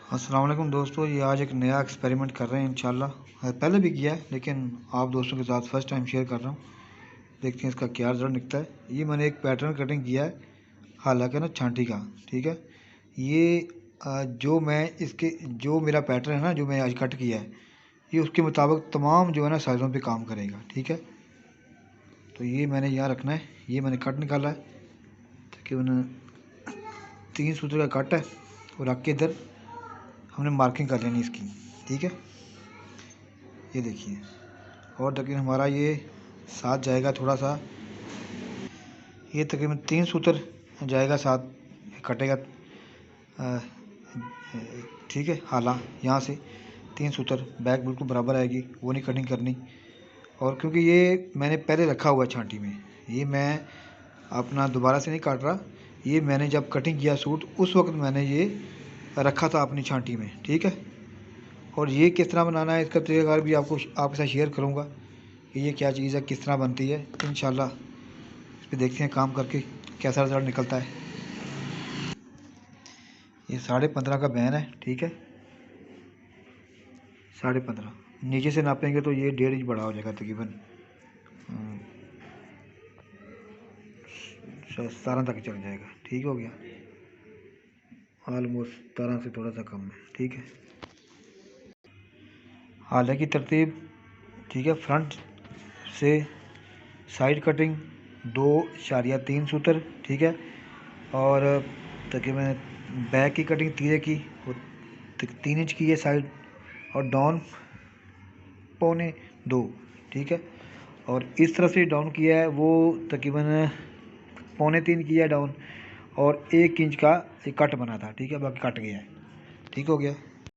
अस्सलाम वालेकुम दोस्तों, ये आज एक नया एक्सपेरिमेंट कर रहे हैं इंशाल्लाह। पहले भी किया है लेकिन आप दोस्तों के साथ फर्स्ट टाइम शेयर कर रहा हूँ। देखते हैं इसका क्या रिजल्ट निकलता है। ये मैंने एक पैटर्न कटिंग किया है, हालांकि ना छांटी का। ठीक है, ये जो मेरा पैटर्न है ना, जो मैंने आज कट किया है, ये उसके मुताबिक तमाम जो है ना साइज़ों पे काम करेगा। ठीक है, तो ये मैंने यहाँ रखना है। ये मैंने कट निकाला है, तकरीबन 3 सूत्र का कट है, और रख के इधर हमने मार्किंग कर लेनी इसकी। ठीक है, ये देखिए, और तकरीबन हमारा ये साथ जाएगा थोड़ा सा, ये तकरीबन 3 सूत्र जाएगा साथ, कटेगा। ठीक है, हाला यहाँ से 3 सूत्र, बैक बिल्कुल बराबर आएगी, वो नहीं कटिंग करनी। और क्योंकि ये मैंने पहले रखा हुआ है छांटी में, ये मैं अपना दोबारा से नहीं काट रहा, ये मैंने जब कटिंग किया सूट उस वक्त मैंने ये रखा था अपनी छांटी में। ठीक है, और ये किस तरह बनाना है इसका तरीक़ाकार भी आपके साथ शेयर करूँगा कि ये क्या चीज़ है, किस तरह बनती है। इंशाल्लाह इस पर देखते हैं काम करके कैसा रिज़ल्ट निकलता है। ये 15.5 का बैन है। ठीक है, 15.5 नीचे से नापेंगे तो ये 1.5 इंच बड़ा हो जाएगा, तकरीबन 17 तक चल जाएगा। ठीक हो गया, ऑलमोस्ट 17 से थोड़ा सा कम है। ठीक है, हालांकि की तरतीब ठीक है, फ्रंट से साइड कटिंग 2.3 सूत्र। ठीक है, और तकरीबन बैक की कटिंग तीरे की, वो 3 इंच की है साइड, और डाउन 1.25। ठीक है, और इस तरह से डाउन किया है वो तकरीबन 3.25 किया है डाउन, और 1 इंच का एक कट बना था। ठीक है, बाकी कट गया है। ठीक हो गया।